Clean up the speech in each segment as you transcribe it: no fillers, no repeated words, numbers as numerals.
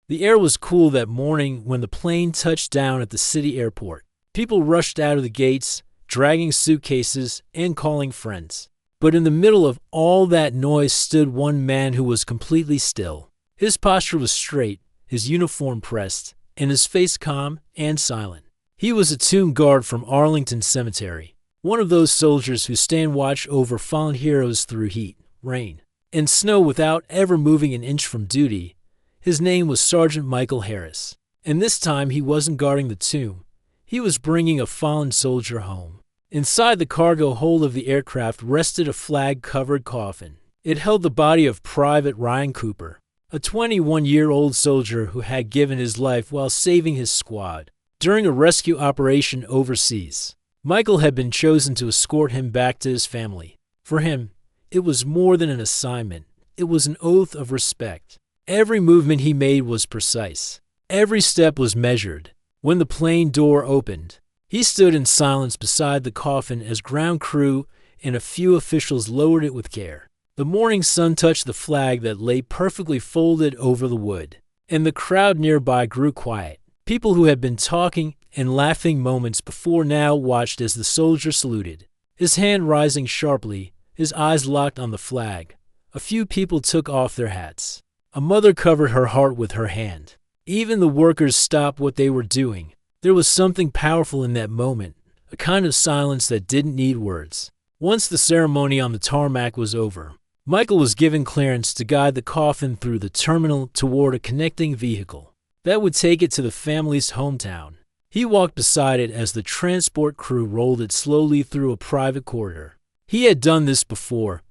The air was cool that morning when the plane touched down at the city airport. People rushed out of the gates, dragging suitcases and calling friends. But in the middle of all that noise stood one man who was completely still. His posture was straight, his uniform pressed, and his face calm and silent. He was a tomb guard from Arlington Cemetery, one of those soldiers who stand watch over fallen heroes through heat, rain, and snow without ever moving an inch from duty. His name was Sergeant Michael Harris, and this time he wasn't guarding the tomb. He was bringing a fallen soldier home. Inside the cargo hold of the aircraft rested a flag-covered coffin. It held the body of Private Ryan Cooper, a 21-year-old soldier who had given his life while saving his squad during a rescue operation overseas. Michael had been chosen to escort him back to his family. For him, it was more than an assignment. It was an oath of respect. Every movement he made was precise. Every step was measured. When the plane door opened, he stood in silence beside the coffin as ground crew and a few officials lowered it with care. The morning sun touched the flag that lay perfectly folded over the wood, and the crowd nearby grew quiet. People who had been talking and laughing moments before now watched as the soldier saluted, his hand rising sharply, his eyes locked on the flag. A few people took off their hats. A mother covered her heart with her hand. Even the workers stopped what they were doing. There was something powerful in that moment, a kind of silence that didn't need words. Once the ceremony on the tarmac was over, Michael was given clearance to guide the coffin through the terminal toward a connecting vehicle that would take it to the family's hometown. He walked beside it as the transport crew rolled it slowly through a private corridor. He had done this before,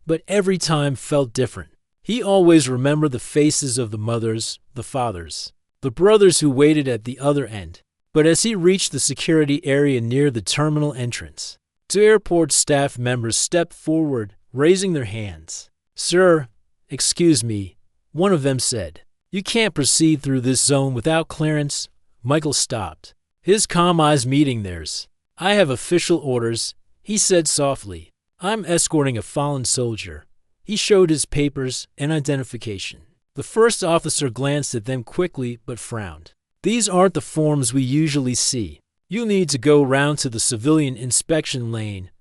but every time felt different. He always remembered the faces of the mothers, the fathers, the brothers who waited at the other end. But as he reached the security area near the terminal entrance, two airport staff members stepped forward, raising their hands. "Sir, excuse me," one of them said. "You can't proceed through this zone without clearance." Michael stopped, his calm eyes meeting theirs. "I have official orders," he said softly. "I'm escorting a fallen soldier." He showed his papers and identification. The first officer glanced at them quickly but frowned. "These aren't the forms we usually see. You need to go round to the civilian inspection lane."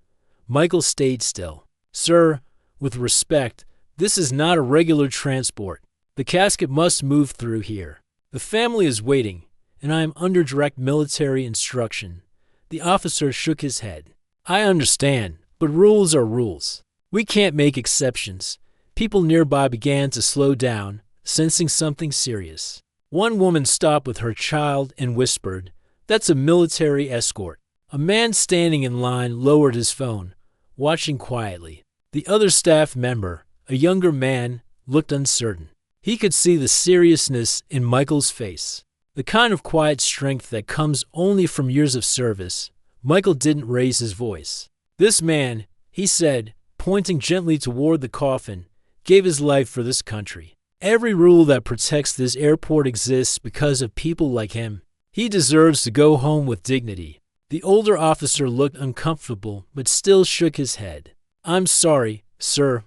Michael stayed still. "Sir, with respect, this is not a regular transport. The casket must move through here. The family is waiting, and I am under direct military instruction." The officer shook his head. "I understand, but rules are rules. We can't make exceptions." People nearby began to slow down, sensing something serious. One woman stopped with her child and whispered, "That's a military escort." A man standing in line lowered his phone, watching quietly. The other staff member, a younger man, looked uncertain. He could see the seriousness in Michael's face, the kind of quiet strength that comes only from years of service. Michael didn't raise his voice. "This man," he said, pointing gently toward the coffin, "gave his life for this country. Every rule that protects this airport exists because of people like him. He deserves to go home with dignity." The older officer looked uncomfortable but still shook his head. "I'm sorry, sir,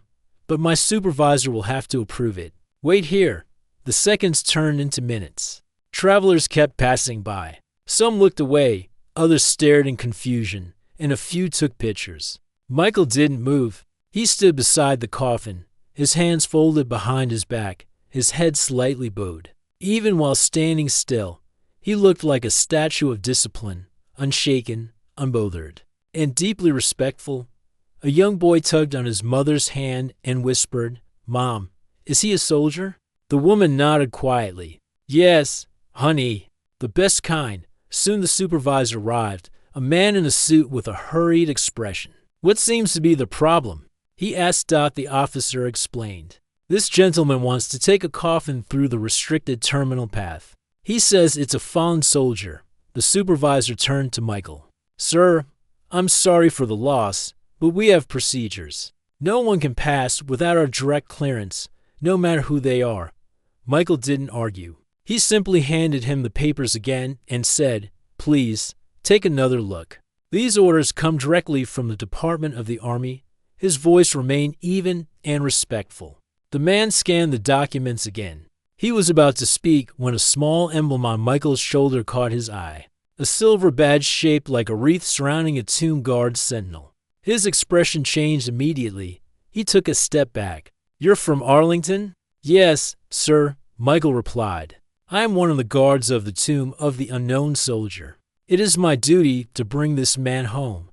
but my supervisor will have to approve it. Wait here." The seconds turned into minutes. Travelers kept passing by. Some looked away, others stared in confusion, and a few took pictures. Michael didn't move. He stood beside the coffin, his hands folded behind his back, his head slightly bowed. Even while standing still, he looked like a statue of discipline, unshaken, unbothered, and deeply respectful. A young boy tugged on his mother's hand and whispered, "Mom, is he a soldier?" The woman nodded quietly. "Yes, honey, the best kind." Soon the supervisor arrived, a man in a suit with a hurried expression. "What seems to be the problem?" he asked. The officer explained. "This gentleman wants to take a coffin through the restricted terminal path. He says it's a fallen soldier." The supervisor turned to Michael. "Sir, I'm sorry for the loss, but we have procedures. No one can pass without our direct clearance, no matter who they are." Michael didn't argue. He simply handed him the papers again and said, "Please, take another look. These orders come directly from the Department of the Army." His voice remained even and respectful. The man scanned the documents again. He was about to speak when a small emblem on Michael's shoulder caught his eye. A silver badge shaped like a wreath surrounding a tomb guard sentinel. His expression changed immediately. He took a step back. "You're from Arlington?" "Yes, sir," Michael replied. "I am one of the guards of the tomb of the unknown soldier. It is my duty to bring this man home."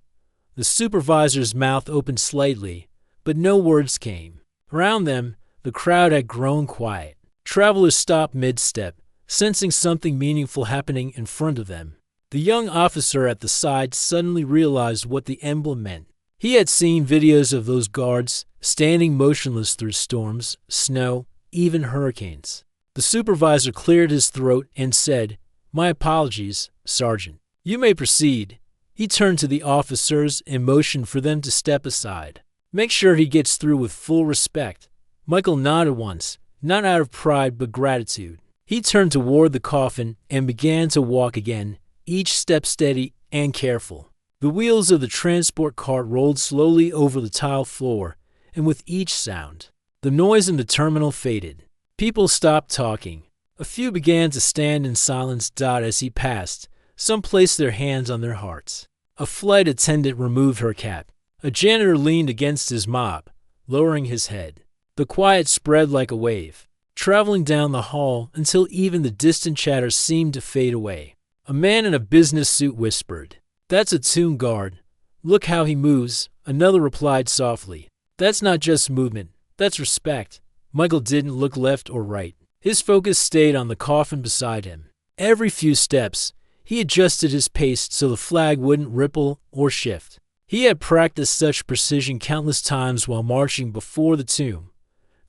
The supervisor's mouth opened slightly, but no words came. Around them, the crowd had grown quiet. Travelers stopped mid-step, sensing something meaningful happening in front of them. The young officer at the side suddenly realized what the emblem meant. He had seen videos of those guards standing motionless through storms, snow, even hurricanes. The supervisor cleared his throat and said, "My apologies, Sergeant. You may proceed." He turned to the officers and motioned for them to step aside. "Make sure he gets through with full respect." Michael nodded once, not out of pride but gratitude. He turned toward the coffin and began to walk again, each step steady and careful. The wheels of the transport cart rolled slowly over the tile floor, and with each sound, the noise in the terminal faded. People stopped talking. A few began to stand in silence. As he passed, some placed their hands on their hearts. A flight attendant removed her cap. A janitor leaned against his mop, lowering his head. The quiet spread like a wave, traveling down the hall until even the distant chatter seemed to fade away. A man in a business suit whispered, "That's a tomb guard. Look how he moves." Another replied softly, "That's not just movement, that's respect." Michael didn't look left or right. His focus stayed on the coffin beside him. Every few steps, he adjusted his pace so the flag wouldn't ripple or shift. He had practiced such precision countless times while marching before the tomb.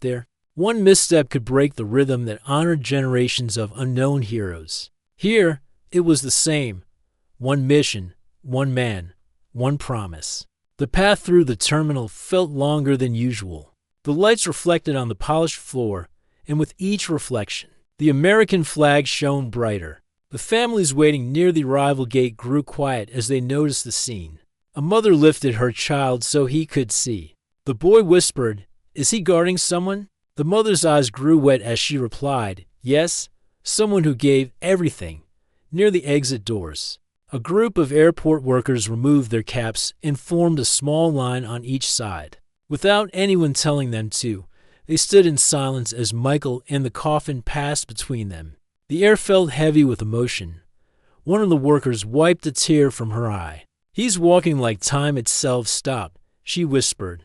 There, one misstep could break the rhythm that honored generations of unknown heroes. Here, it was the same. One mission, one man, one promise. The path through the terminal felt longer than usual. The lights reflected on the polished floor, and with each reflection, the American flag shone brighter. The families waiting near the arrival gate grew quiet as they noticed the scene. A mother lifted her child so he could see. The boy whispered, "Is he guarding someone?" The mother's eyes grew wet as she replied, "Yes, someone who gave everything." Near the exit doors, a group of airport workers removed their caps and formed a small line on each side. Without anyone telling them to, they stood in silence as Michael and the coffin passed between them. The air felt heavy with emotion. One of the workers wiped a tear from her eye. "He's walking like time itself stopped," she whispered.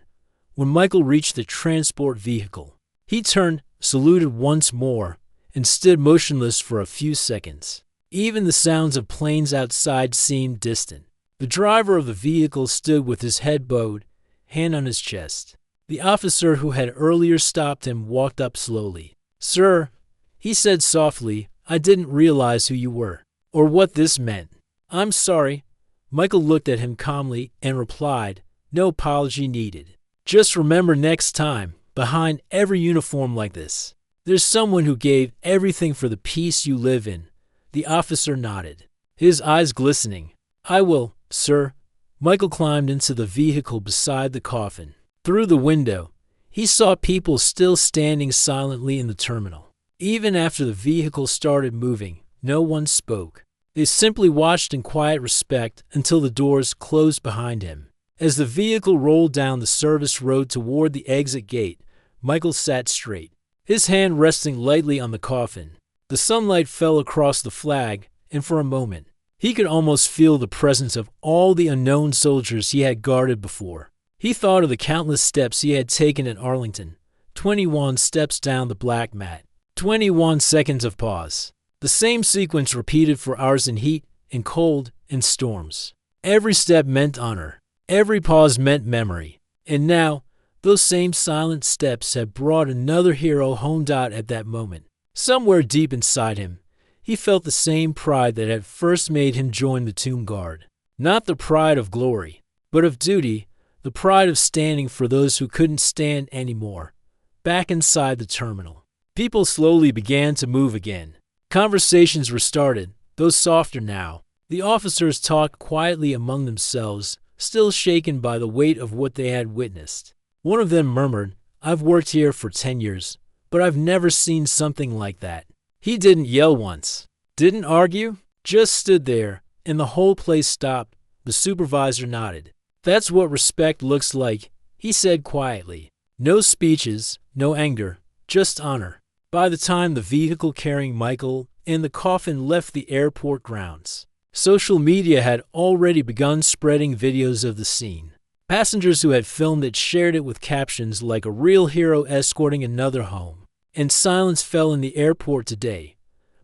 When Michael reached the transport vehicle, he turned, saluted once more, and stood motionless for a few seconds. Even the sounds of planes outside seemed distant. The driver of the vehicle stood with his head bowed, hand on his chest. The officer who had earlier stopped him walked up slowly. "Sir," he said softly, "I didn't realize who you were, or what this meant." "I'm sorry." Michael looked at him calmly and replied, "No apology needed. Just remember next time, behind every uniform like this, there's someone who gave everything for the peace you live in." The officer nodded, his eyes glistening. "I will, sir." Michael climbed into the vehicle beside the coffin. Through the window, he saw people still standing silently in the terminal. Even after the vehicle started moving, no one spoke. They simply watched in quiet respect until the doors closed behind him. As the vehicle rolled down the service road toward the exit gate, Michael sat straight, his hand resting lightly on the coffin. The sunlight fell across the flag, and for a moment, he could almost feel the presence of all the unknown soldiers he had guarded before. He thought of the countless steps he had taken at Arlington, 21 steps down the black mat, 21 seconds of pause. The same sequence repeated for hours in heat, in cold, in storms. Every step meant honor. Every pause meant memory. And now, those same silent steps had brought another hero home. At that moment, somewhere deep inside him, he felt the same pride that had first made him join the tomb guard. Not the pride of glory, but of duty, the pride of standing for those who couldn't stand anymore. Back inside the terminal, people slowly began to move again. Conversations restarted, though softer now. The officers talked quietly among themselves, still shaken by the weight of what they had witnessed. One of them murmured, "I've worked here for 10 years, but I've never seen something like that." He didn't yell once, didn't argue, just stood there, and the whole place stopped. The supervisor nodded. "That's what respect looks like," he said quietly. No speeches, no anger, just honor. By the time the vehicle carrying Michael and the coffin left the airport grounds, social media had already begun spreading videos of the scene. Passengers who had filmed it shared it with captions like "a real hero escorting another home," and silence fell in the airport today.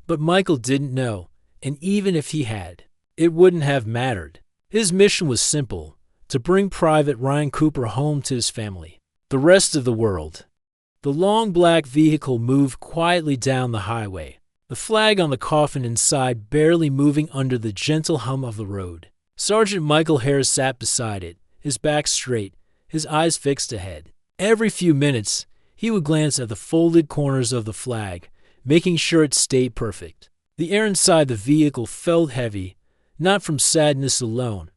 But Michael didn't know, and even if he had, it wouldn't have mattered. His mission was simple: to bring Private Ryan Cooper home to his family. The rest of the world. The long black vehicle moved quietly down the highway, the flag on the coffin inside barely moving under the gentle hum of the road. Sergeant Michael Harris sat beside it, his back straight, his eyes fixed ahead. Every few minutes, he would glance at the folded corners of the flag, making sure it stayed perfect. The air inside the vehicle felt heavy, not from sadness alone,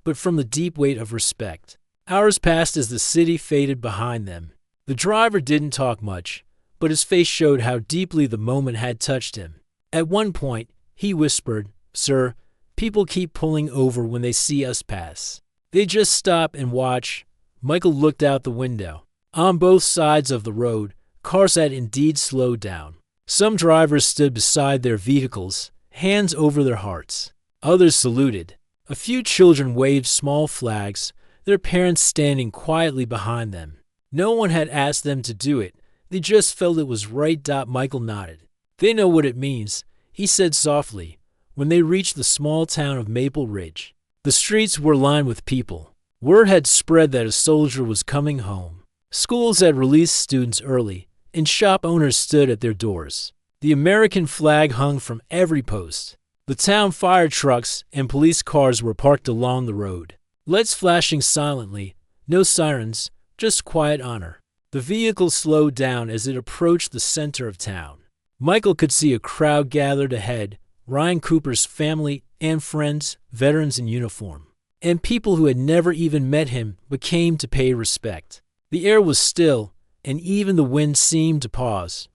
but from the deep weight of respect. Hours passed as the city faded behind them. The driver didn't talk much, but his face showed how deeply the moment had touched him. At one point, he whispered, "Sir, people keep pulling over when they see us pass. They just stop and watch." Michael looked out the window. On both sides of the road, cars had indeed slowed down. Some drivers stood beside their vehicles, hands over their hearts. Others saluted. A few children waved small flags, their parents standing quietly behind them. No one had asked them to do it. They just felt it was right. Michael nodded. "They know what it means," he said softly, when they reached the small town of Maple Ridge. The streets were lined with people. Word had spread that a soldier was coming home. Schools had released students early, and shop owners stood at their doors. The American flag hung from every post. The town fire trucks and police cars were parked along the road, lights flashing silently, no sirens, just quiet honor. The vehicle slowed down as it approached the center of town. Michael could see a crowd gathered ahead, Ryan Cooper's family and friends, veterans in uniform, and people who had never even met him but came to pay respect. The air was still, and even the wind seemed to pause.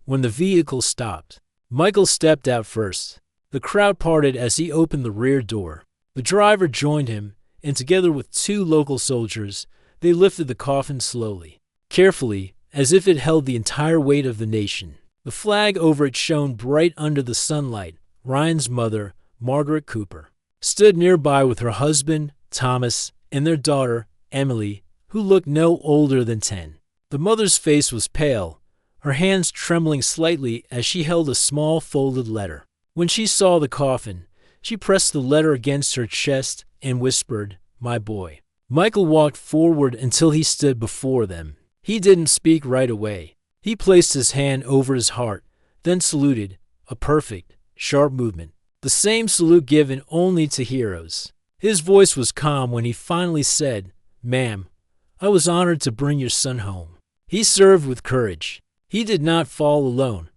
When the vehicle stopped, Michael stepped out first. The crowd parted as he opened the rear door. The driver joined him, and together with two local soldiers, they lifted the coffin slowly, carefully, as if it held the entire weight of the nation. The flag over it shone bright under the sunlight. Ryan's mother, Margaret Cooper, stood nearby with her husband, Thomas, and their daughter, Emily, who looked no older than 10. The mother's face was pale, her hands trembling slightly as she held a small folded letter. When she saw the coffin, she pressed the letter against her chest and whispered, "My boy." Michael walked forward until he stood before them. He didn't speak right away. He placed his hand over his heart, then saluted, a perfect, sharp movement, the same salute given only to heroes. His voice was calm when he finally said, "Ma'am, I was honored to bring your son home. He served with courage. He did not fall alone."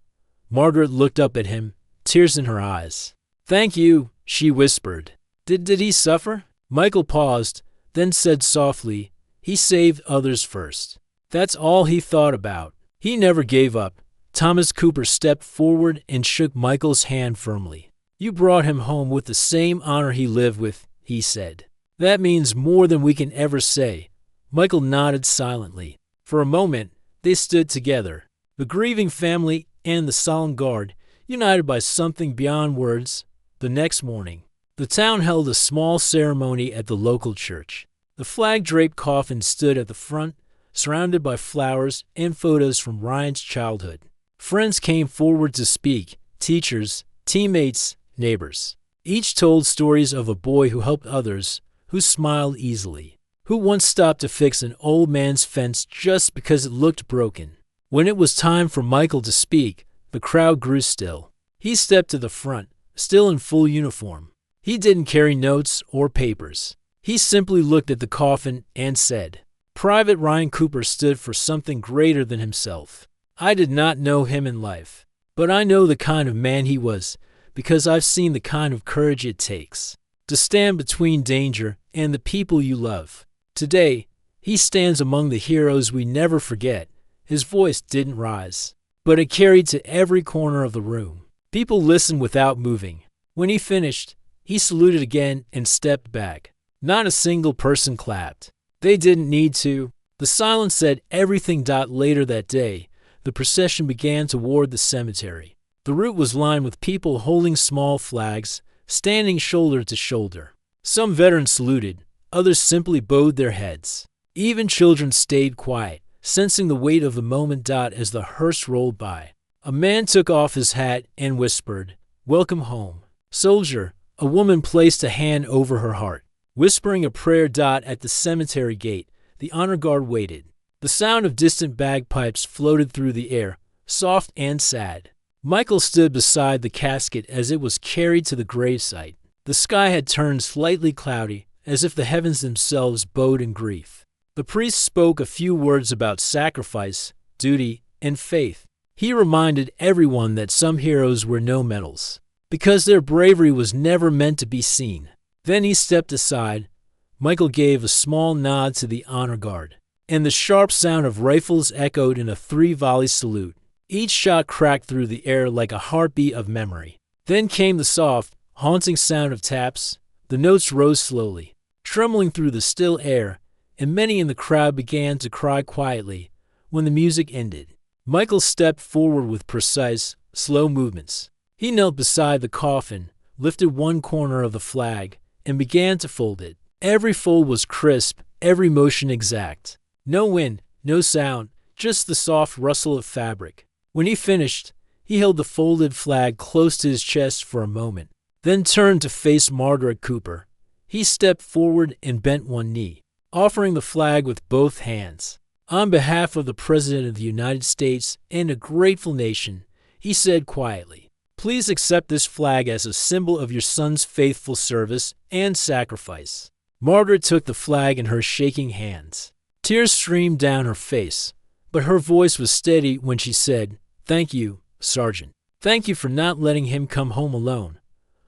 Margaret looked up at him, tears in her eyes. "Thank you," she whispered. Did he suffer?" Michael paused, then said softly, "He saved others first." That's all he thought about. He never gave up. Thomas Cooper stepped forward and shook Michael's hand firmly. "You brought him home with the same honor he lived with," he said. "That means more than we can ever say." Michael nodded silently. For a moment, they stood together, the grieving family and the solemn guard, united by something beyond words. The next morning, the town held a small ceremony at the local church. The flag-draped coffin stood at the front, surrounded by flowers and photos from Ryan's childhood. Friends came forward to speak, teachers, teammates, neighbors. Each told stories of a boy who helped others, who smiled easily, who once stopped to fix an old man's fence just because it looked broken. When it was time for Michael to speak, the crowd grew still. He stepped to the front, still in full uniform. He didn't carry notes or papers. He simply looked at the coffin and said, "Private Ryan Cooper stood for something greater than himself. I did not know him in life, but I know the kind of man he was because I've seen the kind of courage it takes to stand between danger and the people you love. Today, he stands among the heroes we never forget." His voice didn't rise. but it carried to every corner of the room. People listened without moving. When he finished, he saluted again and stepped back. Not a single person clapped. They didn't need to. The silence said everything. Later that day, the procession began toward the cemetery. The route was lined with people holding small flags, standing shoulder to shoulder. Some veterans saluted, others simply bowed their heads. Even children stayed quiet, sensing the weight of the moment. As the hearse rolled by, a man took off his hat and whispered, "Welcome home, soldier." A woman placed a hand over her heart, whispering a prayer. At the cemetery gate, the honor guard waited. The sound of distant bagpipes floated through the air, soft and sad. Michael stood beside the casket as it was carried to the gravesite. The sky had turned slightly cloudy, as if the heavens themselves bowed in grief. The priest spoke a few words about sacrifice, duty, and faith. He reminded everyone that some heroes wear no medals, because their bravery was never meant to be seen. Then he stepped aside. Michael gave a small nod to the honor guard, and the sharp sound of rifles echoed in a 3-volley salute. Each shot cracked through the air like a heartbeat of memory. Then came the soft, haunting sound of taps. The notes rose slowly, trembling through the still air, and many in the crowd began to cry quietly when the music ended. Michael stepped forward with precise, slow movements. He knelt beside the coffin, lifted one corner of the flag, and began to fold it. Every fold was crisp, every motion exact. No wind, no sound, just the soft rustle of fabric. When he finished, he held the folded flag close to his chest for a moment, then turned to face Margaret Cooper. He stepped forward and bent one knee, offering the flag with both hands. On behalf of the President of the United States and a grateful nation, he said quietly, "Please accept this flag as a symbol of your son's faithful service and sacrifice." Margaret took the flag in her shaking hands. Tears streamed down her face, but her voice was steady when she said, "Thank you, Sergeant. Thank you for not letting him come home alone."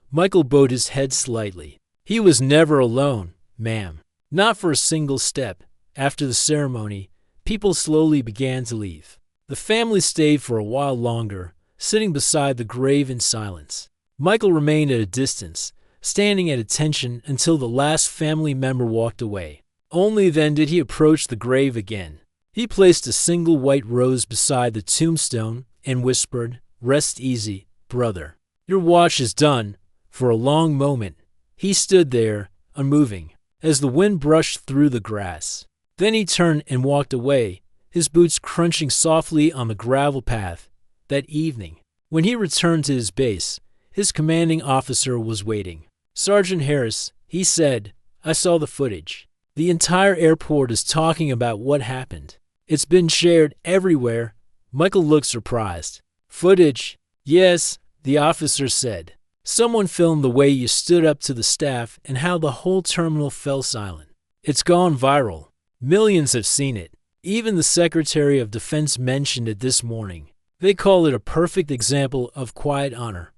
Michael bowed his head slightly. "He was never alone, ma'am. Not for a single step." After the ceremony, people slowly began to leave. The family stayed for a while longer, sitting beside the grave in silence. Michael remained at a distance, standing at attention until the last family member walked away. Only then did he approach the grave again. He placed a single white rose beside the tombstone and whispered, "Rest easy, brother. Your watch is done." For a long moment, he stood there, unmoving, as the wind brushed through the grass. Then he turned and walked away, his boots crunching softly on the gravel path. That evening, when he returned to his base, his commanding officer was waiting. "Sergeant Harris," he said, "I saw the footage. The entire airport is talking about what happened. It's been shared everywhere." Michael looked surprised. "Footage?" "Yes," the officer said. "Someone filmed the way you stood up to the staff and how the whole terminal fell silent. It's gone viral. Millions have seen it. Even the Secretary of Defense mentioned it this morning. They call it a perfect example of quiet honor."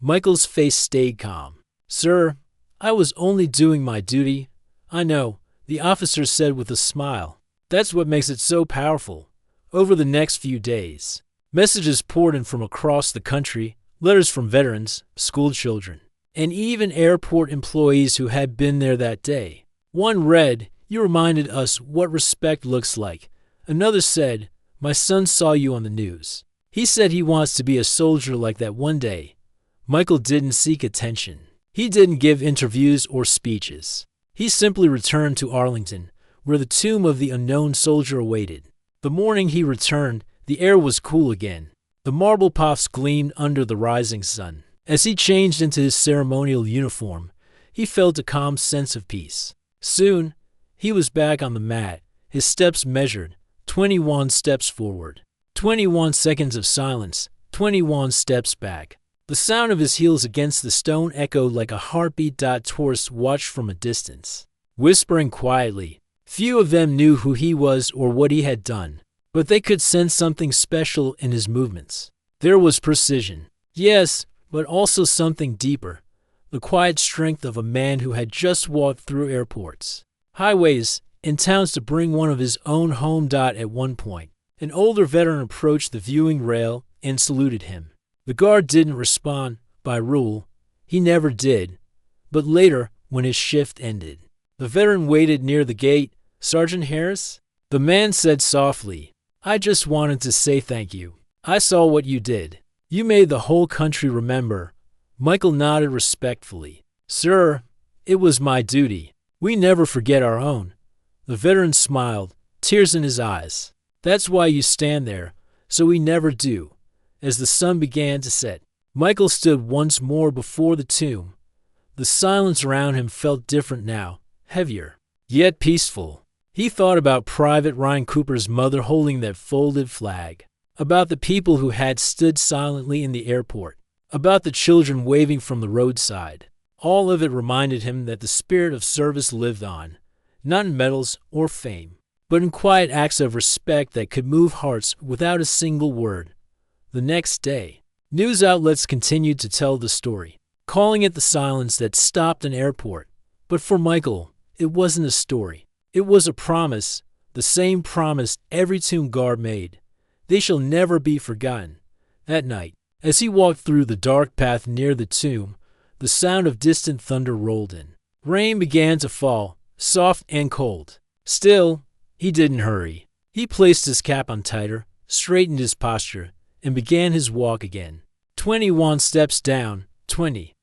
Michael's face stayed calm. "Sir, I was only doing my duty." "I know," the officer said with a smile. "That's what makes it so powerful." Over the next few days, messages poured in from across the country, letters from veterans, school children, and even airport employees who had been there that day. One read, "You reminded us what respect looks like." Another said, "My son saw you on the news. He said he wants to be a soldier like that one day." Michael didn't seek attention. He didn't give interviews or speeches. He simply returned to Arlington, where the tomb of the unknown soldier awaited. The morning he returned, the air was cool again. The marble pots gleamed under the rising sun. As he changed into his ceremonial uniform, he felt a calm sense of peace. Soon, he was back on the mat, his steps measured, 21 steps forward, 21 seconds of silence, 21 steps back. The sound of his heels against the stone echoed like a heartbeat. Tourists watched from a distance, whispering quietly. Few of them knew who he was or what he had done, but they could sense something special in his movements. There was precision, yes, but also something deeper, the quiet strength of a man who had just walked through airports, highways, and towns to bring one of his own home. At one point, An older veteran approached the viewing rail and saluted him. The guard didn't respond by rule. He never did. But later, when his shift ended, the veteran waited near the gate. "Sergeant Harris?" The man said softly, "I just wanted to say thank you. I saw what you did. You made the whole country remember." Michael nodded respectfully. "Sir, it was my duty. We never forget our own." The veteran smiled, tears in his eyes. "That's why you stand there, so we never do." As the sun began to set, Michael stood once more before the tomb. The silence around him felt different now, heavier, yet peaceful. He thought about Private Ryan Cooper's mother holding that folded flag, about the people who had stood silently in the airport, about the children waving from the roadside. All of it reminded him that the spirit of service lived on, not in medals or fame, but in quiet acts of respect that could move hearts without a single word. The next day, news outlets continued to tell the story, calling it the silence that stopped an airport. But for Michael, it wasn't a story. It was a promise, the same promise every tomb guard made. They shall never be forgotten. That night, as he walked through the dark path near the tomb, the sound of distant thunder rolled in. Rain began to fall, soft and cold. Still, he didn't hurry. He placed his cap on tighter, straightened his posture, and began his walk again. 21 steps down, 20.